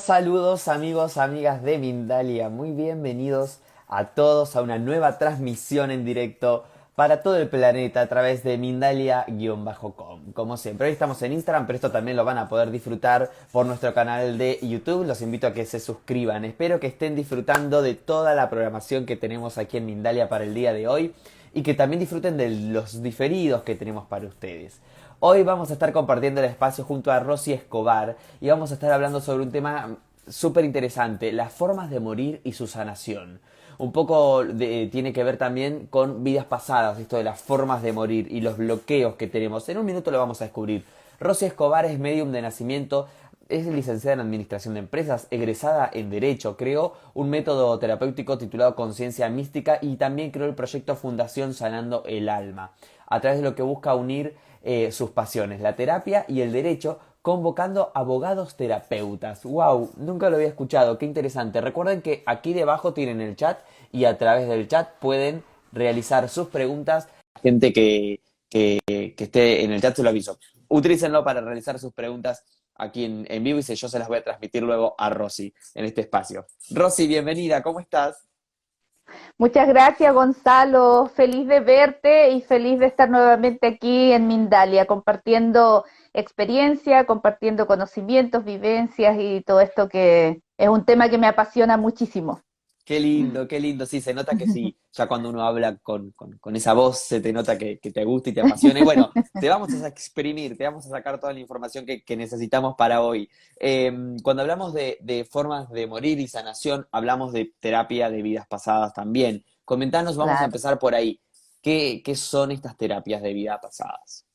Saludos amigos, amigas de Mindalia, muy bienvenidos a todos a una nueva transmisión en directo para todo el planeta a través de Mindalia-com. Como siempre, hoy estamos en Instagram, pero esto también lo van a poder disfrutar por nuestro canal de YouTube. Los invito a que se suscriban. Espero que estén disfrutando de toda la programación que tenemos aquí en Mindalia para el día de hoy y que también disfruten de los diferidos que tenemos para ustedes. Hoy vamos a estar compartiendo el espacio junto a Rosy Escobar y vamos a estar hablando sobre un tema súper interesante, las formas de morir y su sanación. Un poco tiene que ver también con vidas pasadas, esto de las formas de morir y los bloqueos que tenemos. En un minuto lo vamos a descubrir. Rosy Escobar es medium de nacimiento, es licenciada en Administración de Empresas, egresada en Derecho, creó un método terapéutico titulado Conciencia Mística y también creó el proyecto Fundación Sanando el Alma, a través de lo que busca unir sus pasiones, la terapia y el derecho, convocando abogados terapeutas. ¡Wow! Nunca lo había escuchado, qué interesante. Recuerden que aquí debajo tienen el chat y a través del chat pueden realizar sus preguntas. Gente que esté en el chat se lo aviso. Utilícenlo para realizar sus preguntas aquí en vivo y yo se las voy a transmitir luego a Rosy en este espacio. Rosy, bienvenida, ¿cómo estás? Muchas gracias, Gonzalo. Feliz de verte y feliz de estar nuevamente aquí en Mindalia, compartiendo experiencia, compartiendo conocimientos, vivencias y todo esto que es un tema que me apasiona muchísimo. Qué lindo, sí, se nota que sí, ya cuando uno habla con esa voz se te nota que te gusta y te apasiona. Y bueno, te vamos a exprimir, te vamos a sacar toda la información que necesitamos para hoy. Cuando hablamos de formas de morir y sanación, hablamos de terapia de vidas pasadas también. Comentanos, vamos a Claro. empezar por ahí. ¿Qué son estas terapias de vidas pasadas?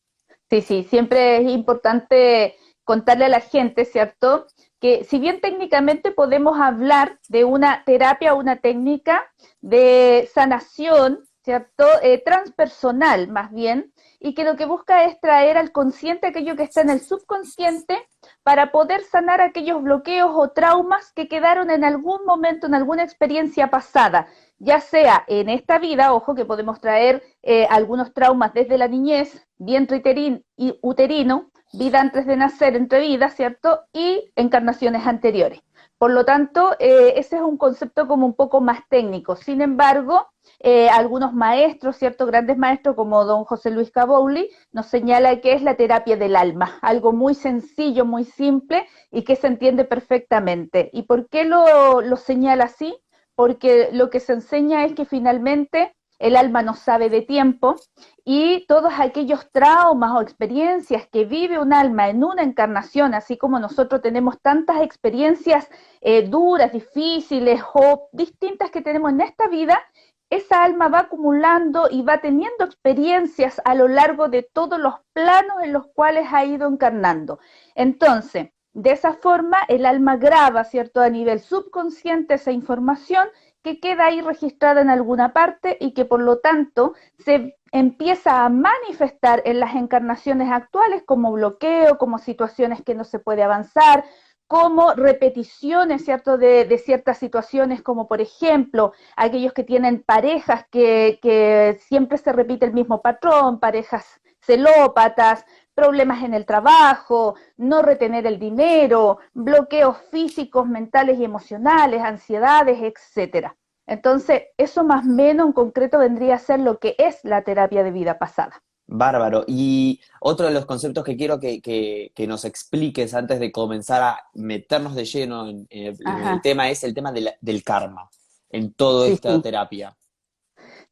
Sí, sí, siempre es importante contarle a la gente, ¿cierto? Que si bien técnicamente podemos hablar de una terapia o una técnica de sanación, ¿cierto? Transpersonal más bien, y que lo que busca es traer al consciente aquello que está en el subconsciente para poder sanar aquellos bloqueos o traumas que quedaron en algún momento, en alguna experiencia pasada, ya sea en esta vida, ojo que podemos traer algunos traumas desde la niñez, vientre y uterino, vida antes de nacer, entre vidas, ¿cierto? Y encarnaciones anteriores. Por lo tanto, ese es un concepto como un poco más técnico. Sin embargo, algunos maestros, ¿cierto? Grandes maestros como don José Luis Cabouli nos señala que es la terapia del alma, algo muy sencillo, muy simple y que se entiende perfectamente. ¿Y por qué lo señala así? Porque lo que se enseña es que finalmente el alma no sabe de tiempo y todos aquellos traumas o experiencias que vive un alma en una encarnación, así como nosotros tenemos tantas experiencias duras, difíciles o distintas que tenemos en esta vida, esa alma va acumulando y va teniendo experiencias a lo largo de todos los planos en los cuales ha ido encarnando. Entonces, de esa forma, el alma graba, ¿cierto?, a nivel subconsciente esa información que queda ahí registrada en alguna parte y que por lo tanto se empieza a manifestar en las encarnaciones actuales como bloqueo, como situaciones que no se puede avanzar, como repeticiones, ¿cierto?, de ciertas situaciones, como por ejemplo, aquellos que tienen parejas que siempre se repite el mismo patrón, parejas celópatas, problemas en el trabajo, no retener el dinero, bloqueos físicos, mentales y emocionales, ansiedades, etcétera. Entonces, eso más o menos en concreto vendría a ser lo que es la terapia de vida pasada. Bárbaro. Y otro de los conceptos que quiero que nos expliques antes de comenzar a meternos de lleno en el Ajá, tema es el tema del karma en toda sí, esta sí. terapia.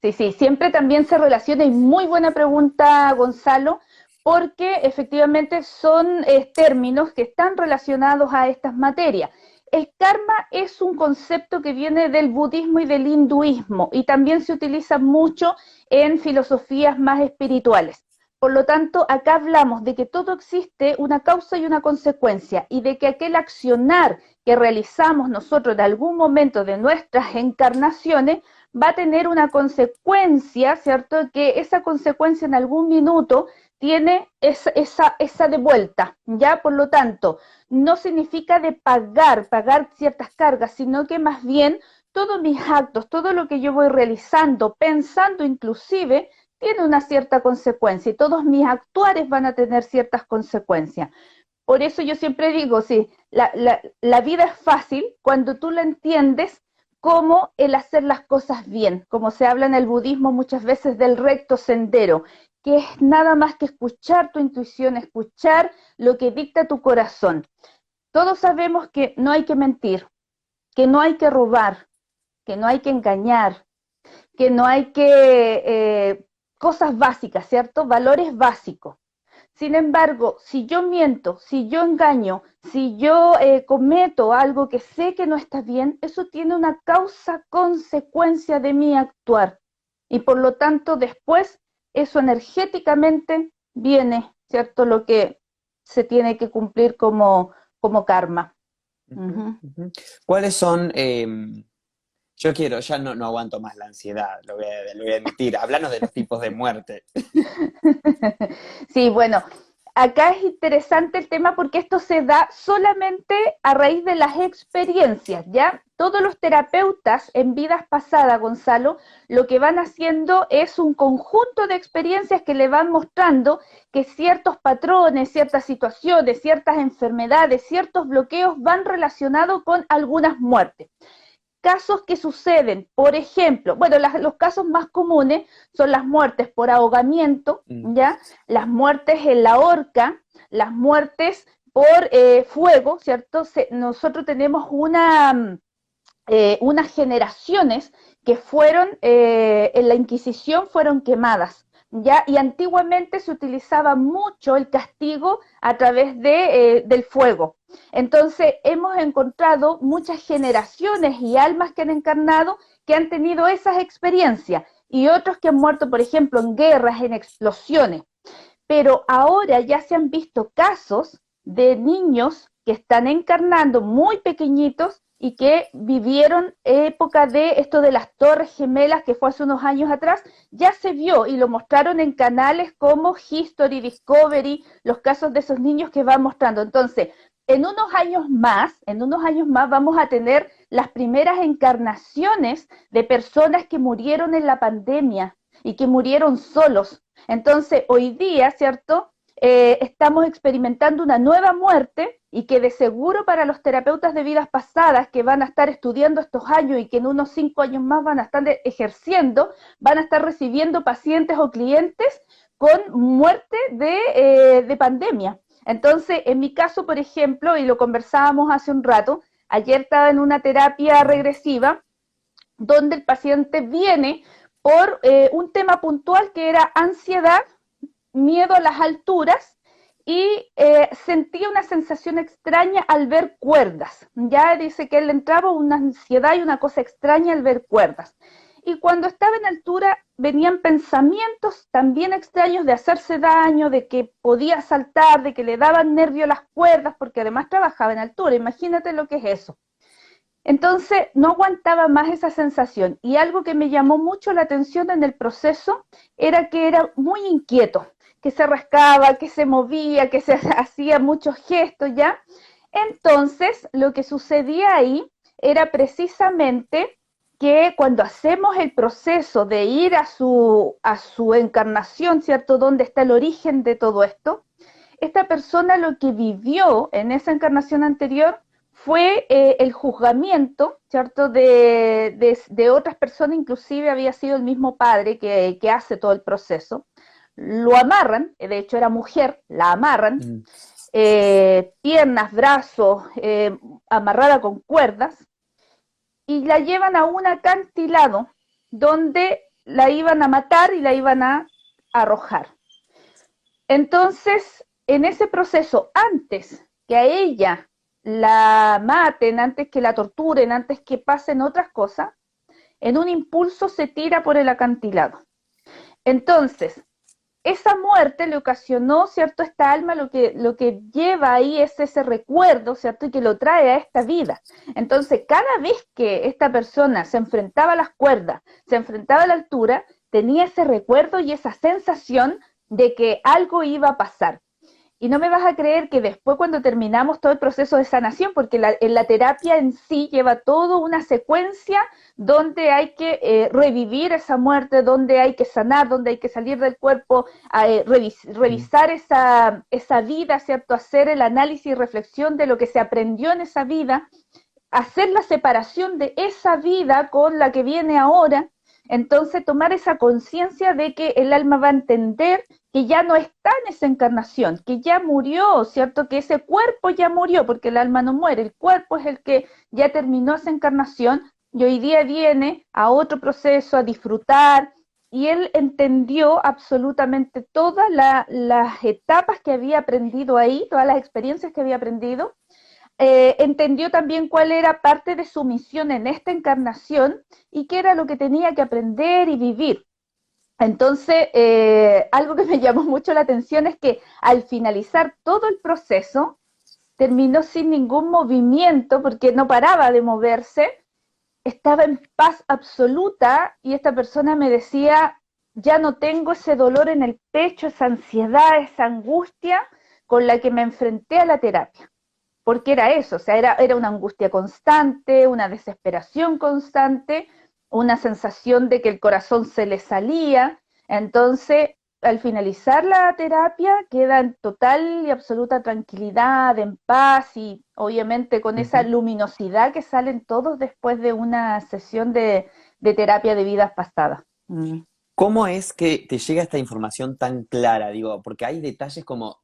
Sí, sí, siempre también se relaciona, y muy buena pregunta, Gonzalo, porque efectivamente son términos que están relacionados a estas materias. El karma es un concepto que viene del budismo y del hinduismo y también se utiliza mucho en filosofías más espirituales. Por lo tanto, acá hablamos de que todo existe una causa y una consecuencia y de que aquel accionar que realizamos nosotros en algún momento de nuestras encarnaciones va a tener una consecuencia, ¿cierto? Que esa consecuencia en algún minuto tiene esa de vuelta, ¿ya? Por lo tanto, no significa de pagar ciertas cargas, sino que más bien todos mis actos, todo lo que yo voy realizando, pensando inclusive, tiene una cierta consecuencia y todos mis actuares van a tener ciertas consecuencias. por eso yo siempre digo, sí, la vida es fácil cuando tú la entiendes como el hacer las cosas bien, como se habla en el budismo muchas veces del recto sendero, que es nada más que escuchar tu intuición, escuchar lo que dicta tu corazón. Todos sabemos que no hay que mentir, que no hay que robar, que no hay que engañar, que no hay que, cosas básicas, ¿cierto? Valores básicos. Sin embargo, si yo miento, si yo engaño, si yo cometo algo que sé que no está bien, eso tiene una causa-consecuencia de mi actuar. Y por lo tanto, después, eso energéticamente viene, ¿cierto? Lo que se tiene que cumplir como karma. Ujú, Ujú. ujú. ¿Cuáles son, yo quiero, ya no aguanto más la ansiedad, lo voy a admitir, háblanos de los tipos de muerte. Sí, bueno, acá es interesante el tema porque esto se da solamente a raíz de las experiencias, ¿ya? Todos los terapeutas en vidas pasadas, Gonzalo, lo que van haciendo es un conjunto de experiencias que le van mostrando que ciertos patrones, ciertas situaciones, ciertas enfermedades, ciertos bloqueos van relacionados con algunas muertes. Casos que suceden, por ejemplo, bueno, los casos más comunes son las muertes por ahogamiento, Mm, ¿ya? Las muertes en la horca, las muertes por fuego, ¿cierto? Nosotros tenemos unas generaciones que fueron, en la Inquisición fueron quemadas, ¿ya? Y antiguamente se utilizaba mucho el castigo a través del fuego. Entonces hemos encontrado muchas generaciones y almas que han encarnado que han tenido esas experiencias y otros que han muerto, por ejemplo, en guerras, en explosiones. Pero ahora ya se han visto casos de niños que están encarnando muy pequeñitos y que vivieron época de esto de las Torres Gemelas, que fue hace unos años atrás, ya se vio y lo mostraron en canales como History, Discovery, los casos de esos niños que van mostrando. Entonces, en unos años más vamos a tener las primeras encarnaciones de personas que murieron en la pandemia y que murieron solos. Entonces, hoy día, ¿cierto? Estamos experimentando una nueva muerte y que de seguro para los terapeutas de vidas pasadas que van a estar estudiando estos años y que en unos 5 años más van a estar ejerciendo, van a estar recibiendo pacientes o clientes con muerte de pandemia. Entonces, en mi caso, por ejemplo, y lo conversábamos hace un rato, ayer estaba en una terapia regresiva donde el paciente viene por un tema puntual que era ansiedad, miedo a las alturas y sentía una sensación extraña al ver cuerdas. Ya dice que él le entraba una ansiedad y una cosa extraña al ver cuerdas. Y cuando estaba en altura venían pensamientos también extraños de hacerse daño, de que podía saltar, de que le daban nervio las cuerdas, porque además trabajaba en altura. Imagínate lo que es eso. Entonces no aguantaba más esa sensación y algo que me llamó mucho la atención en el proceso era que era muy inquieto, que se rascaba, que se movía, que se hacía muchos gestos ya. Entonces lo que sucedía ahí era precisamente que cuando hacemos el proceso de ir a su encarnación, ¿cierto? ¿Dónde está el origen de todo esto? Esta persona lo que vivió en esa encarnación anterior fue el juzgamiento, ¿cierto?, de otras personas, inclusive había sido el mismo padre que hace todo el proceso. Lo amarran, de hecho era mujer, la amarran, mm, piernas, brazos, amarrada con cuerdas, y la llevan a un acantilado donde la iban a matar y la iban a arrojar. Entonces, en ese proceso, antes que a ella la maten, antes que la torturen, antes que pasen otras cosas, en un impulso se tira por el acantilado. Entonces, esa muerte le ocasionó, ¿cierto? Esta alma lo que lleva ahí es ese recuerdo, ¿cierto? Y que lo trae a esta vida. Entonces, cada vez que esta persona se enfrentaba a las cuerdas, se enfrentaba a la altura, tenía ese recuerdo y esa sensación de que algo iba a pasar. Y no me vas a creer que después cuando terminamos todo el proceso de sanación, porque en la terapia en sí lleva toda una secuencia donde hay que revivir esa muerte, donde hay que sanar, donde hay que salir del cuerpo, revisar esa vida, ¿cierto? Hacer el análisis y reflexión de lo que se aprendió en esa vida, hacer la separación de esa vida con la que viene ahora. Entonces, tomar esa conciencia de que el alma va a entender que ya no está en esa encarnación, que ya murió, ¿cierto? Que ese cuerpo ya murió, porque el alma no muere, el cuerpo es el que ya terminó esa encarnación y hoy día viene a otro proceso, a disfrutar, y él entendió absolutamente todas las etapas que había aprendido ahí, todas las experiencias que había aprendido, entendió también cuál era parte de su misión en esta encarnación y qué era lo que tenía que aprender y vivir. Entonces, algo que me llamó mucho la atención es que al finalizar todo el proceso, terminó sin ningún movimiento porque no paraba de moverse, estaba en paz absoluta y esta persona me decía, ya no tengo ese dolor en el pecho, esa ansiedad, esa angustia con la que me enfrenté a la terapia. Porque era eso, o sea, era una angustia constante, una desesperación constante, una sensación de que el corazón se le salía. Entonces, al finalizar la terapia, queda en total y absoluta tranquilidad, en paz y obviamente con esa Ujú. luminosidad que salen todos después de una sesión de terapia de vidas pasadas. Mm. ¿Cómo es que te llega esta información tan clara? Digo, porque hay detalles como,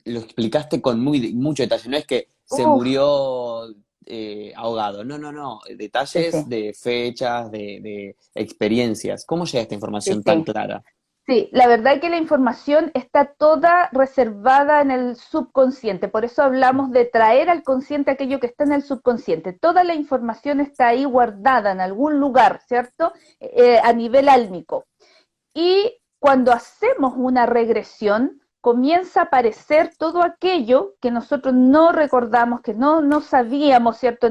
lo explicaste con mucho detalle, no es que se Uf, murió ahogado, no, no, no, sí, detalles sí, de fechas, de experiencias. ¿Cómo llega esta sí, información tan sí. clara? Sí, la verdad es que la información está toda reservada en el subconsciente, por eso hablamos de traer al consciente aquello que está en el subconsciente. Toda la información está ahí guardada en algún lugar, ¿cierto? A nivel álmico. Y cuando hacemos una regresión, comienza a aparecer todo aquello que nosotros no recordamos, que no sabíamos, ¿cierto?,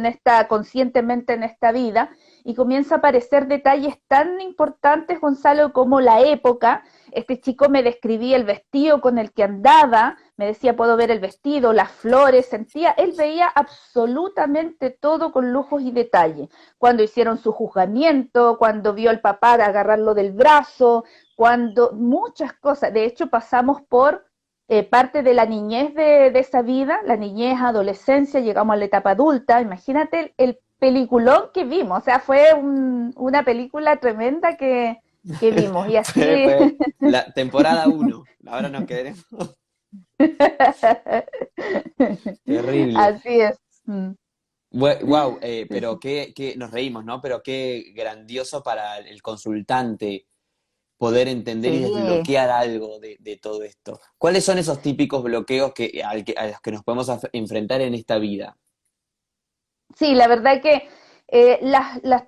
conscientemente en esta vida, y comienza a aparecer detalles tan importantes, Gonzalo, como la época. Este chico me describía el vestido con el que andaba, me decía, puedo ver el vestido, las flores, sentía, él veía absolutamente todo con lujos y detalles. Cuando hicieron su juzgamiento, cuando vio al papá agarrarlo del brazo, cuando muchas cosas, de hecho pasamos por parte de la niñez de esa vida, la niñez, adolescencia, llegamos a la etapa adulta, imagínate el peliculón que vimos, o sea, fue una película tremenda que vimos y así, Fue la temporada uno. Ahora nos queremos. Terrible. así es. Mm, Wow, sí, pero sí. nos reímos, ¿no? Pero qué grandioso para el consultante poder entender y Sí. desbloquear algo de todo esto. ¿Cuáles son esos típicos bloqueos a los que nos podemos enfrentar en esta vida? Sí, la verdad que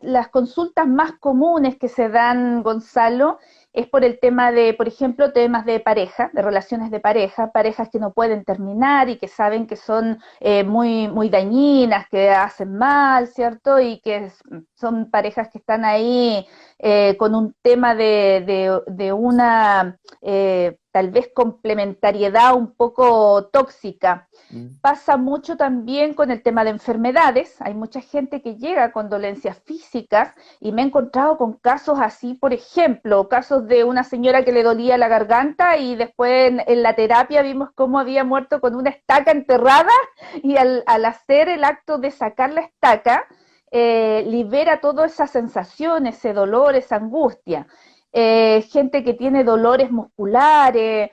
las consultas más comunes que se dan, Gonzalo, es por el tema de, por ejemplo, temas de pareja, de relaciones de pareja, parejas que no pueden terminar y que saben que son muy dañinas, que hacen mal, ¿cierto? Y que son parejas que están ahí con un tema de una tal vez complementariedad un poco tóxica. Mm. Pasa mucho también con el tema de enfermedades. Hay mucha gente que llega con dolencias físicas y me he encontrado con casos así, por ejemplo, casos de una señora que le dolía la garganta y después en la terapia vimos cómo había muerto con una estaca enterrada y al hacer el acto de sacar la estaca, libera toda esa sensación, ese dolor, esa angustia. Gente que tiene dolores musculares,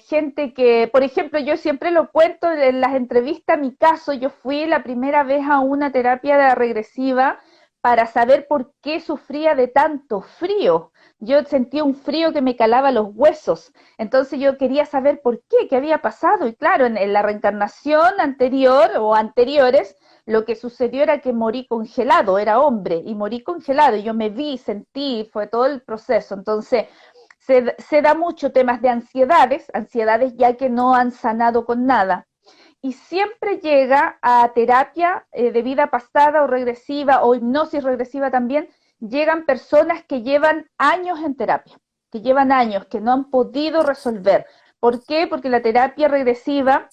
gente que, por ejemplo, yo siempre lo cuento en las entrevistas, mi caso, yo fui la primera vez a una terapia regresiva para saber por qué sufría de tanto frío. Yo sentía un frío que me calaba los huesos, entonces yo quería saber por qué había pasado. Y claro, en la reencarnación anterior o anteriores, lo que sucedió era que morí congelado, era hombre, y morí congelado, y yo me vi, sentí, fue todo el proceso. Entonces, se da mucho temas de ansiedades ya que no han sanado con nada. Y siempre llega a terapia de vida pasada o regresiva o hipnosis regresiva también, llegan personas que llevan años en terapia, que llevan años, que no han podido resolver, ¿Por qué? Porque la terapia regresiva,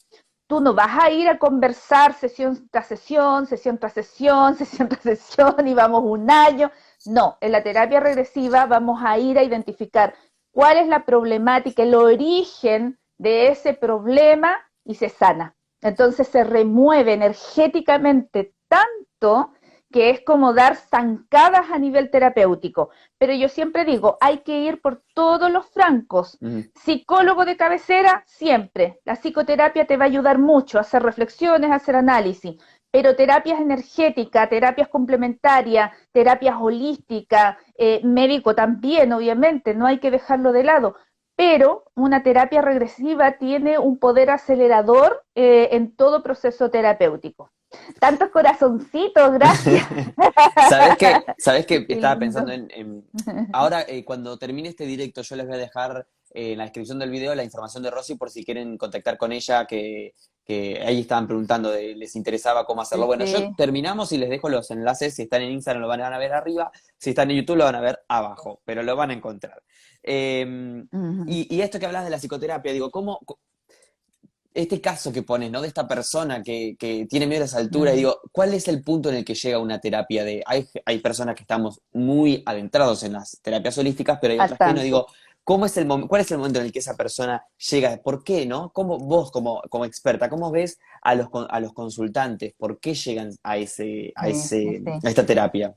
tú no vas a ir a conversar sesión tras sesión, sesión tras sesión, sesión tras sesión y vamos un año. No, en la terapia regresiva vamos a ir a identificar cuál es la problemática, el origen de ese problema y se sana. Entonces se remueve energéticamente tanto que es como dar zancadas a nivel terapéutico. Pero yo siempre digo, hay que ir por todos los francos. Psicólogo de cabecera, siempre. La psicoterapia te va a ayudar mucho a hacer reflexiones, a hacer análisis. Pero terapias energéticas, terapias complementarias, terapias holísticas, médico también, obviamente, no hay que dejarlo de lado. Pero una terapia regresiva tiene un poder acelerador en todo proceso terapéutico. Tantos corazoncitos, gracias. ¿Sabes qué? Qué Estaba lindo. pensando ahora, cuando termine este directo, yo les voy a dejar en la descripción del video la información de Rosy por si quieren contactar con ella, que ahí estaban preguntando, les interesaba cómo hacerlo. Bueno, yo Sí. terminamos y les dejo los enlaces. Si están en Instagram lo van a ver arriba, si están en YouTube lo van a ver abajo, pero lo van a encontrar. Y esto que hablas de la psicoterapia, digo, ¿cómo, este caso que pones, ¿no? De esta persona que tiene miedo a esa altura, y digo, ¿cuál es el punto en el que llega una terapia de... Hay personas que estamos muy adentrados en las terapias holísticas, pero hay Al otras que no, tanto. digo, ¿cuál es el momento en el que esa persona llega? ¿Por qué, no? ¿Cómo vos, como experta, cómo ves a los consultantes? ¿Por qué llegan Sí, sí. a esta terapia?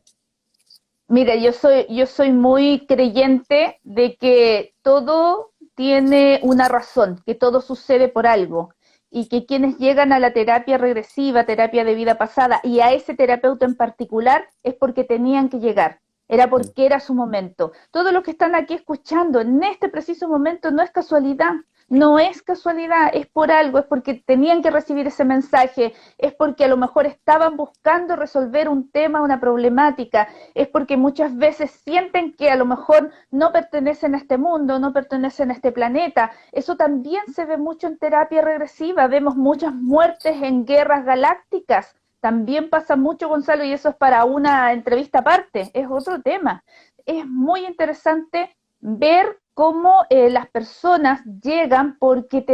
Mira, yo soy muy creyente de que todo tiene una razón, que todo sucede por algo, y que quienes llegan a la terapia regresiva, terapia de vida pasada, y a ese terapeuta en particular, es porque tenían que llegar, era Mm. porque era su momento. Todos los que están aquí escuchando en este preciso momento no es casualidad. No es casualidad, es por algo, es porque tenían que recibir ese mensaje, es porque a lo mejor estaban buscando resolver un tema, una problemática, es porque muchas veces sienten que a lo mejor no pertenecen a este mundo, no pertenecen a este planeta. Eso también se ve mucho en terapia regresiva, vemos muchas muertes en guerras galácticas. También pasa mucho, Gonzalo, y eso es para una entrevista aparte, es otro tema. Es muy interesante ver cómo las personas llegan porque Mm.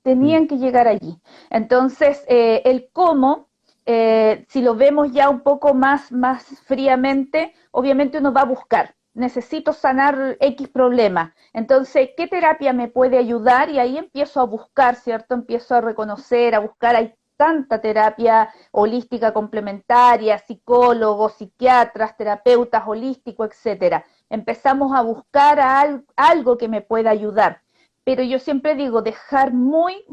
tenían que llegar allí. Entonces, el cómo si lo vemos ya un poco más fríamente, obviamente uno va a buscar, necesito sanar X problema. Entonces, ¿qué terapia me puede ayudar? Y ahí empiezo a buscar, ¿cierto? Empiezo a reconocer, a buscar, hay tanta terapia holística complementaria, psicólogos, psiquiatras, terapeutas holísticos, etcétera. Empezamos a buscar algo que me pueda ayudar. Pero yo siempre digo, dejar muy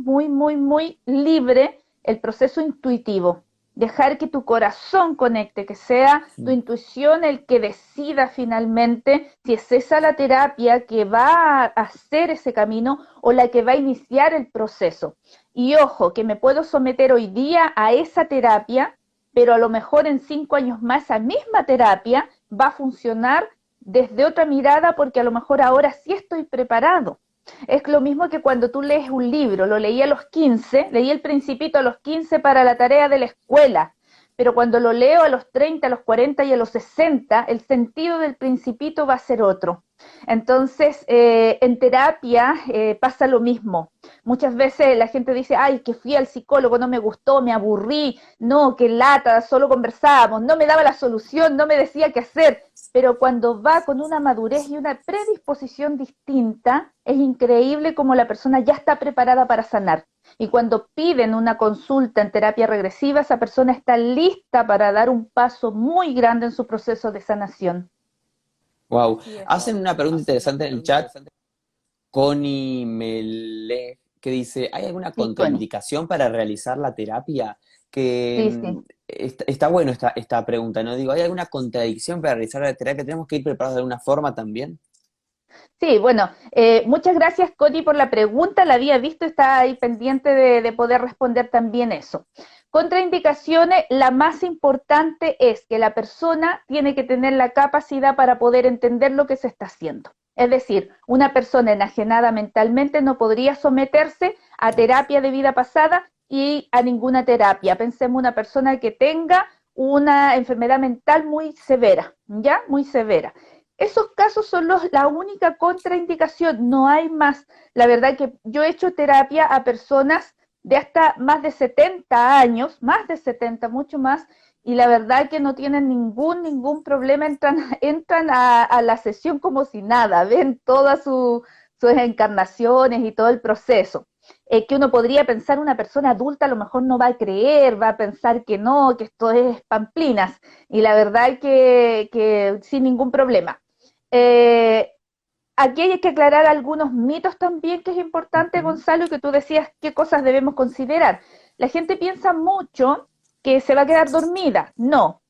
libre el proceso intuitivo, dejar que tu corazón conecte, que sea tu Mm. intuición el que decida finalmente si es esa la terapia que va a hacer ese camino o la que va a iniciar el proceso. Y ojo, que me puedo someter hoy día a esa terapia, pero a lo mejor en 5 años más esa misma terapia va a funcionar desde otra mirada porque a lo mejor ahora sí estoy preparado. Es lo mismo que cuando tú lees un libro, lo leí a los 15, leí El Principito a los 15 para la tarea de la escuela, pero cuando lo leo a los 30, a los 40 y a los 60, el sentido del Principito va a ser otro. Entonces, en terapia pasa lo mismo. Muchas veces la gente dice, ay, que fui al psicólogo, no me gustó, me aburrí, no, qué lata, solo conversábamos, no me daba la solución, no me decía qué hacer. Pero cuando va con una madurez y una predisposición distinta, es increíble cómo la persona ya está preparada para sanar. Y cuando piden una consulta en terapia regresiva, esa persona está lista para dar un paso muy grande en su proceso de sanación. Wow. Así es. Hacen una pregunta interesante en el chat. Connie Mele, que dice, ¿hay alguna Sí, Connie. contraindicación para realizar la terapia? Que Sí, sí. está bueno esta pregunta, ¿no? Digo, ¿hay alguna contradicción para realizar la terapia? ¿Tenemos que ir preparados de alguna forma también? Sí, bueno, muchas gracias, Coti, por la pregunta. La había visto, está ahí pendiente de poder responder también eso. Contraindicaciones, la más importante es que la persona tiene que tener la capacidad para poder entender lo que se está haciendo. Es decir, una persona enajenada mentalmente no podría someterse a terapia de vida pasada y a ninguna terapia. Pensemos una persona que tenga una enfermedad mental muy severa, ¿ya? Muy severa. Esos casos son la única contraindicación, no hay más. La verdad que yo he hecho terapia a personas de hasta más de 70 años, más de 70, mucho más, y la verdad que no tienen ningún problema, entran a la sesión como si nada, ven todas sus encarnaciones y todo el proceso. Que uno podría pensar una persona adulta a lo mejor no va a creer, va a pensar que no, que esto es pamplinas, y la verdad que sin ningún problema. Eh, Aquí hay que aclarar algunos mitos también que es importante, Ujú. Gonzalo, que tú decías qué cosas debemos considerar. La gente piensa mucho que se va a quedar dormida. No.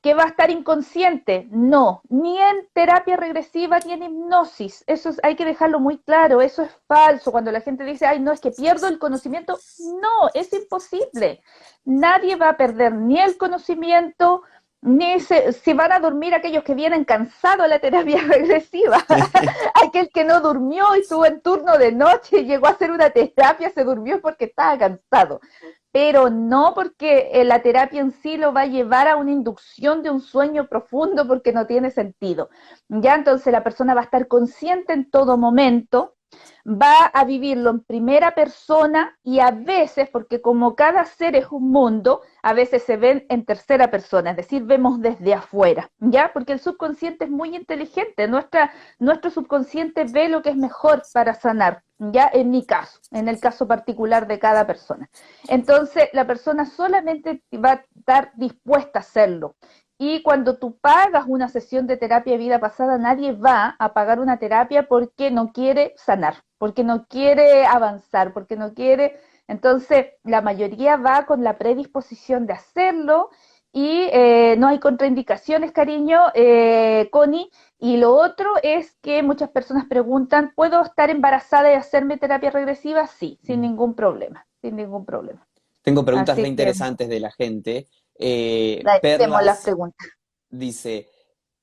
¿Que va a estar inconsciente? No. Ni en terapia regresiva ni en hipnosis. Hay que dejarlo muy claro. Eso es falso. Cuando la gente dice, ay, no, es que pierdo el conocimiento. No, es imposible. Nadie va a perder ni el conocimiento, ni se van a dormir aquellos que vienen cansados a la terapia regresiva. Aquel que no durmió y estuvo en turno de noche y llegó a hacer una terapia, se durmió porque estaba cansado. Pero no porque la terapia en sí lo va a llevar a una inducción de un sueño profundo porque no tiene sentido. Ya entonces la persona va a estar consciente en todo momento, va a vivirlo en primera persona y a veces, porque como cada ser es un mundo, a veces se ven en tercera persona, es decir, vemos desde afuera, ¿ya? Porque el subconsciente es muy inteligente, nuestro subconsciente ve lo que es mejor para sanar, ¿ya? En mi caso, en el caso particular de cada persona. Entonces, la persona solamente va a estar dispuesta a hacerlo. Y cuando tú pagas una sesión de terapia de vida pasada, nadie va a pagar una terapia porque no quiere sanar, porque no quiere avanzar, porque no quiere. Entonces, la mayoría va con la predisposición de hacerlo y no hay contraindicaciones, cariño, Connie. Y lo otro es que muchas personas preguntan, ¿puedo estar embarazada y hacerme terapia regresiva? Sí, sin ningún problema, sin ningún problema. Tengo preguntas re Así que interesantes de la gente. hacemos las Perlas preguntas. dice,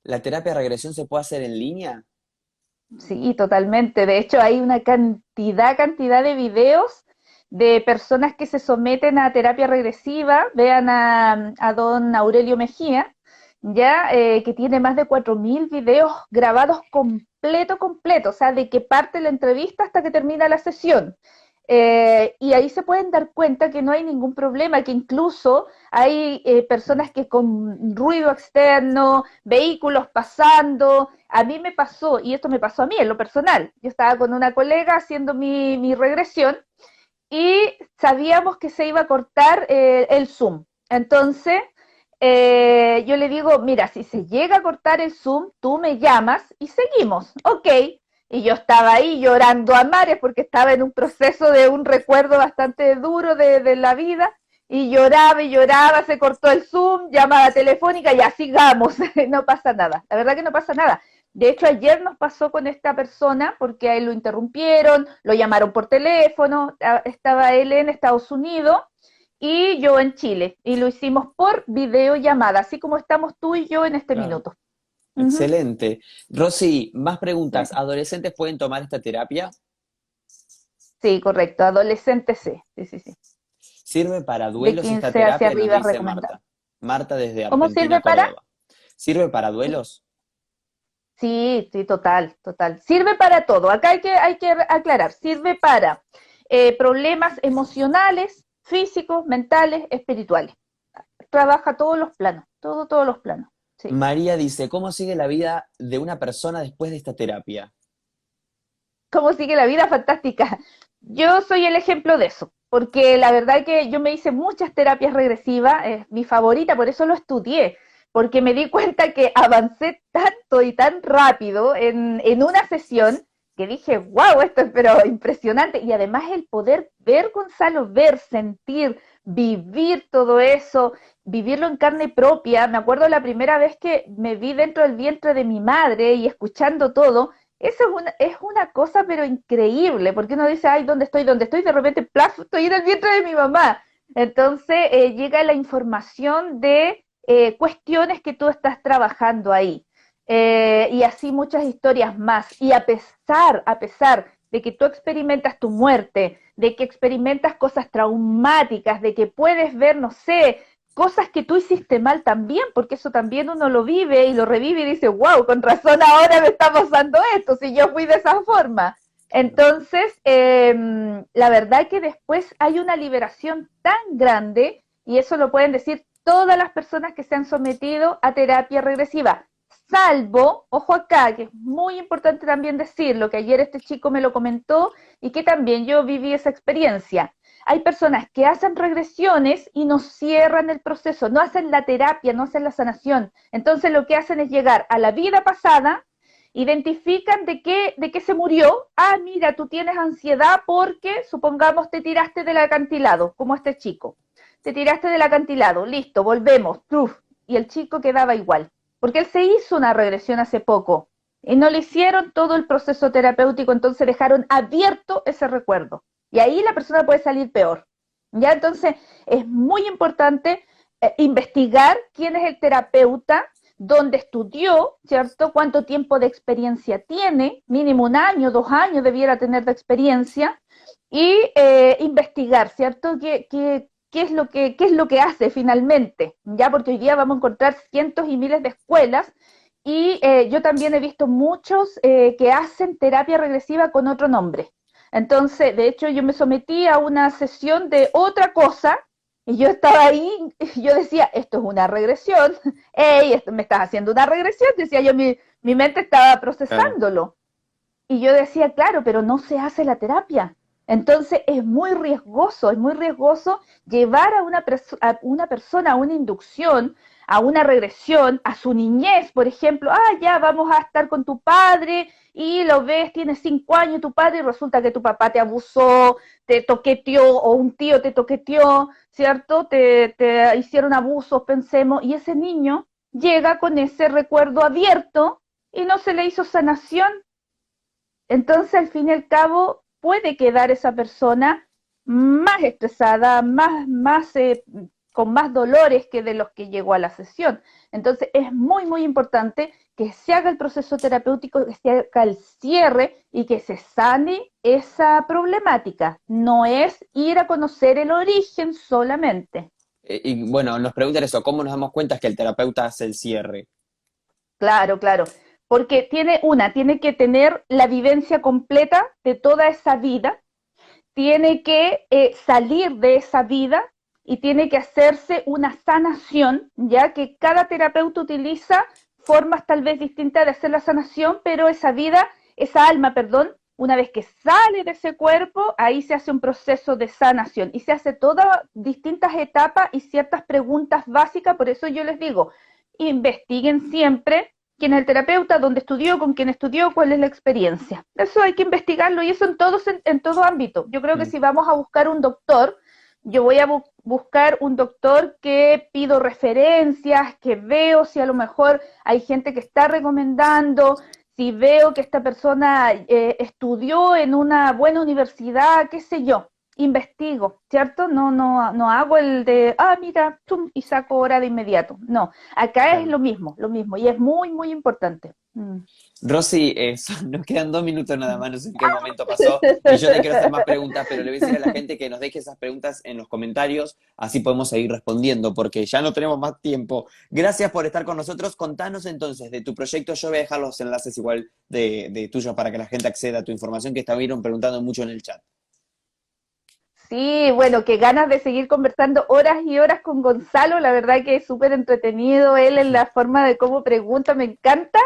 ¿la terapia de regresión se puede hacer en línea? Sí, totalmente. De hecho, hay una cantidad de videos de personas que se someten a terapia regresiva. Vean a don Aurelio Mejía, ya que tiene más de 4.000 videos grabados completo, o sea, de que parte la entrevista hasta que termina la sesión. Y ahí se pueden dar cuenta que no hay ningún problema, que incluso hay personas que con ruido externo, vehículos pasando, a mí me pasó, y esto me pasó a mí en lo personal, yo estaba con una colega haciendo mi regresión y sabíamos que se iba a cortar el Zoom. Entonces, yo le digo, mira, si se llega a cortar el Zoom, tú me llamas y seguimos. Ok. Y yo estaba ahí llorando a mares porque estaba en un proceso de un recuerdo bastante duro de la vida. Y lloraba, se cortó el Zoom, llamada telefónica, ya sigamos, no pasa nada. La verdad que no pasa nada. De hecho, ayer nos pasó con esta persona porque a él lo interrumpieron, lo llamaron por teléfono, estaba él en Estados Unidos y yo en Chile. Y lo hicimos por videollamada, así como estamos tú y yo en este Claro, minuto. Ujú. excelente. Rosy, más preguntas. Sí, ¿Adolescentes pueden tomar esta terapia? sí, correcto. Adolescente sí, sí, sí, sí. ¿Sirve para De duelos esta 15 hacia terapia? Nos arriba es dice recomendado. Marta. Marta desde ¿Cómo Argentina, sirve para? Córdoba. ¿Sirve para duelos? Sí, sí, total, total. Sirve para todo. Acá hay que aclarar. Sirve para problemas emocionales, físicos, mentales, espirituales. Trabaja todos los planos, todos los planos. Sí. María dice, ¿cómo sigue la vida de una persona después de esta terapia? ¿Cómo sigue la vida? Fantástica. Yo soy el ejemplo de eso, porque la verdad que yo me hice muchas terapias regresivas, es mi favorita, por eso lo estudié, porque me di cuenta que avancé tanto y tan rápido en una sesión que dije, wow, esto es pero impresionante. Y además el poder ver, Gonzalo, ver, sentir, vivir todo eso, vivirlo en carne propia. Me acuerdo la primera vez que me vi dentro del vientre de mi madre y escuchando todo, eso es una cosa pero increíble, porque uno dice, ay, ¿dónde estoy? ¿Dónde estoy? De repente, plaf, estoy en el vientre de mi mamá. Entonces llega la información de cuestiones que tú estás trabajando ahí. Y así muchas historias más. Y a pesar de que tú experimentas tu muerte, de que experimentas cosas traumáticas, de que puedes ver, no sé, cosas que tú hiciste mal también, porque eso también uno lo vive y lo revive y dice, wow, con razón ahora me está pasando esto, si yo fui de esa forma. Entonces, la verdad que después hay una liberación tan grande, y eso lo pueden decir todas las personas que se han sometido a terapia regresiva, salvo, ojo acá, que es muy importante también decirlo, que ayer este chico me lo comentó y que también yo viví esa experiencia. Hay personas que hacen regresiones y no cierran el proceso, no hacen la terapia, no hacen la sanación. Entonces lo que hacen es llegar a la vida pasada, identifican de qué se murió. Ah, mira, tú tienes ansiedad porque, supongamos, te tiraste del acantilado, como este chico. Te tiraste del acantilado, listo, volvemos. Uf, y el chico quedaba igual, porque él se hizo una regresión hace poco y no le hicieron todo el proceso terapéutico, entonces dejaron abierto ese recuerdo. Y ahí la persona puede salir peor. ¿Ya? Entonces, es muy importante investigar quién es el terapeuta, dónde estudió, ¿cierto? Cuánto tiempo de experiencia tiene, mínimo 1 año, 2 años debiera tener de experiencia, y investigar, ¿cierto? ¿Qué es lo que hace finalmente? ¿Ya? Porque hoy día vamos a encontrar cientos y miles de escuelas, y yo también he visto muchos que hacen terapia regresiva con otro nombre. Entonces, de hecho, yo me sometí a una sesión de otra cosa y yo estaba ahí, y yo decía, esto es una regresión, hey, esto, me estás haciendo una regresión, decía yo, mi mente estaba Claro. procesándolo. Y yo decía, claro, pero no se hace la terapia. Entonces es muy riesgoso llevar a una persona a una inducción, a una regresión, a su niñez, por ejemplo. Ah, ya vamos a estar con tu padre y lo ves, tienes 5 años tu padre y resulta que tu papá te abusó, te toqueteó o un tío te toqueteó, ¿cierto? Te hicieron abusos, pensemos, y ese niño llega con ese recuerdo abierto y no se le hizo sanación. Entonces, al fin y al cabo, puede quedar esa persona más estresada, con más dolores que de los que llegó a la sesión. Entonces, es muy, muy importante que se haga el proceso terapéutico, que se haga el cierre y que se sane esa problemática. No es ir a conocer el origen solamente. Y bueno, nos preguntan eso, ¿cómo nos damos cuenta que el terapeuta hace el cierre? Claro, claro. Porque tiene que tener la vivencia completa de toda esa vida, tiene que salir de esa vida y tiene que hacerse una sanación, ya que cada terapeuta utiliza formas tal vez distintas de hacer la sanación, pero esa alma, perdón, una vez que sale de ese cuerpo, ahí se hace un proceso de sanación y se hace todas distintas etapas y ciertas preguntas básicas. Por eso yo les digo, investiguen siempre quién es el terapeuta, dónde estudió, con quién estudió, cuál es la experiencia. Eso hay que investigarlo y eso en todo ámbito. Yo creo que Mm. si vamos a buscar un doctor, yo voy a buscar un doctor que pido referencias, que veo si a lo mejor hay gente que está recomendando, si veo que esta persona estudió en una buena universidad, qué sé yo, investigo, ¿cierto? No hago el de, ah, mira, tum, y saco hora de inmediato. No, acá es Claro. lo mismo, y es muy, muy importante. Rosy, nos quedan 2 minutos nada más, no sé en qué momento pasó, y yo te quiero hacer más preguntas, pero le voy a decir a la gente que nos deje esas preguntas en los comentarios, así podemos seguir respondiendo, porque ya no tenemos más tiempo. Gracias por estar con nosotros. Contanos entonces de tu proyecto. Yo voy a dejar los enlaces igual de tuyos para que la gente acceda a tu información, que estuvieron preguntando mucho en el chat. Sí, bueno, qué ganas de seguir conversando horas y horas con Gonzalo, la verdad que es súper entretenido él en la forma de cómo pregunta, me encanta.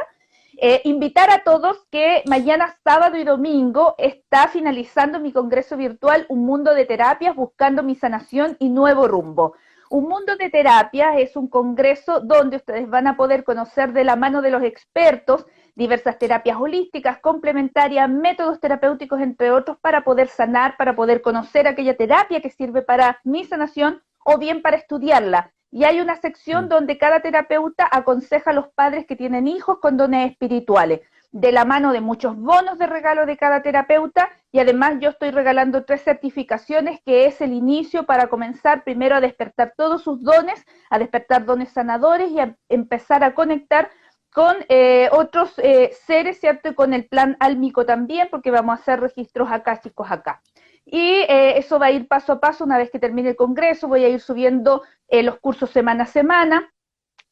Invitar a todos que mañana sábado y domingo está finalizando mi congreso virtual Un Mundo de Terapias, buscando mi sanación y nuevo rumbo. Un Mundo de Terapias es un congreso donde ustedes van a poder conocer de la mano de los expertos diversas terapias holísticas, complementarias, métodos terapéuticos, entre otros, para poder sanar, para poder conocer aquella terapia que sirve para mi sanación o bien para estudiarla. Y hay una sección Mm. donde cada terapeuta aconseja a los padres que tienen hijos con dones espirituales, de la mano de muchos bonos de regalo de cada terapeuta, y además yo estoy regalando 3 certificaciones, que es el inicio para comenzar primero a despertar todos sus dones, a despertar dones sanadores y a empezar a conectar con otros seres, ¿cierto? Y con el plan álmico también, porque vamos a hacer registros acá, chicos, acá. y eso va a ir paso a paso. Una vez que termine el congreso voy a ir subiendo los cursos semana a semana.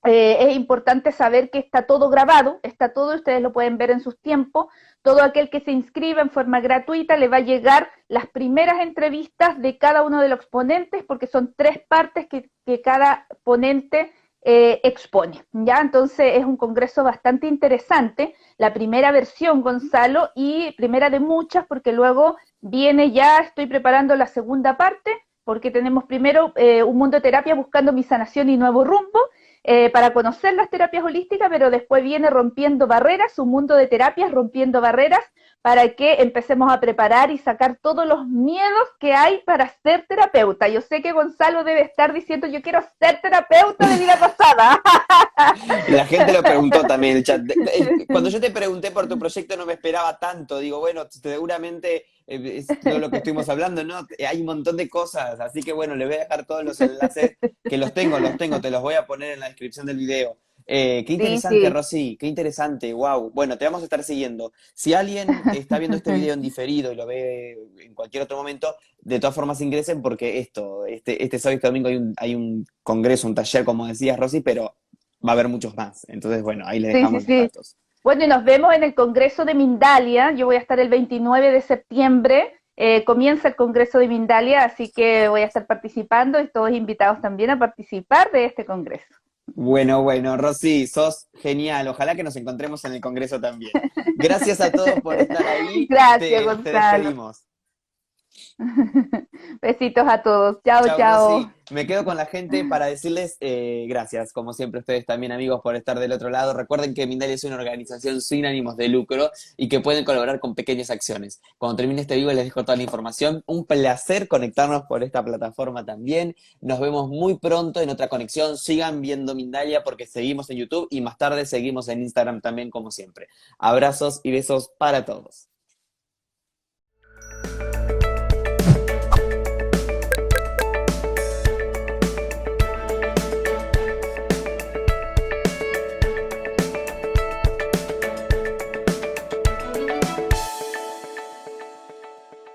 Es importante saber que está todo grabado, está todo, ustedes lo pueden ver en sus tiempos. Todo aquel que se inscriba en forma gratuita le va a llegar las primeras entrevistas de cada uno de los exponentes, porque son 3 partes que cada ponente expone, ¿ya? Entonces es un congreso bastante interesante, la primera versión, Gonzalo, y primera de muchas, porque luego viene ya, estoy preparando la segunda parte, porque tenemos primero un mundo de terapia buscando mi sanación y nuevo rumbo, para conocer las terapias holísticas, pero después viene Rompiendo Barreras, un mundo de terapias rompiendo barreras, para que empecemos a preparar y sacar todos los miedos que hay para ser terapeuta. Yo sé que Gonzalo debe estar diciendo, yo quiero ser terapeuta de vida pasada. La gente lo preguntó también en el chat. Cuando yo te pregunté por tu proyecto no me esperaba tanto. Digo, bueno, seguramente es todo lo que estuvimos hablando, ¿no? Hay un montón de cosas, así que bueno, le voy a dejar todos los enlaces, que los tengo, te los voy a poner en la descripción del video. Qué Sí, interesante, sí. Rosy, qué interesante, wow. Bueno, te vamos a estar siguiendo. Si alguien está viendo este video en diferido y lo ve en cualquier otro momento, de todas formas ingresen porque este sábado y este domingo hay un congreso, un taller, como decías, Rosy, pero va a haber muchos más. Entonces, bueno, ahí les Sí, sí, dejamos los sí. datos. Bueno, y nos vemos en el Congreso de Mindalia. Yo voy a estar el 29 de septiembre. Comienza el Congreso de Mindalia, así que voy a estar participando y todos invitados también a participar de este Congreso. Bueno, Rosy, sos genial. Ojalá que nos encontremos en el Congreso también. Gracias a todos por estar ahí. Gracias, Te Gonzalo. despedimos. Besitos a todos. Chao, Chao, chao. Rosy. Me quedo con la gente para decirles gracias, como siempre, ustedes también, amigos, por estar del otro lado. Recuerden que Mindalia es una organización sin ánimos de lucro y que pueden colaborar con pequeñas acciones. Cuando termine este vivo les dejo toda la información. Un placer conectarnos por esta plataforma también. Nos vemos muy pronto en otra conexión. Sigan viendo Mindalia porque seguimos en YouTube y más tarde seguimos en Instagram también, como siempre. Abrazos y besos para todos.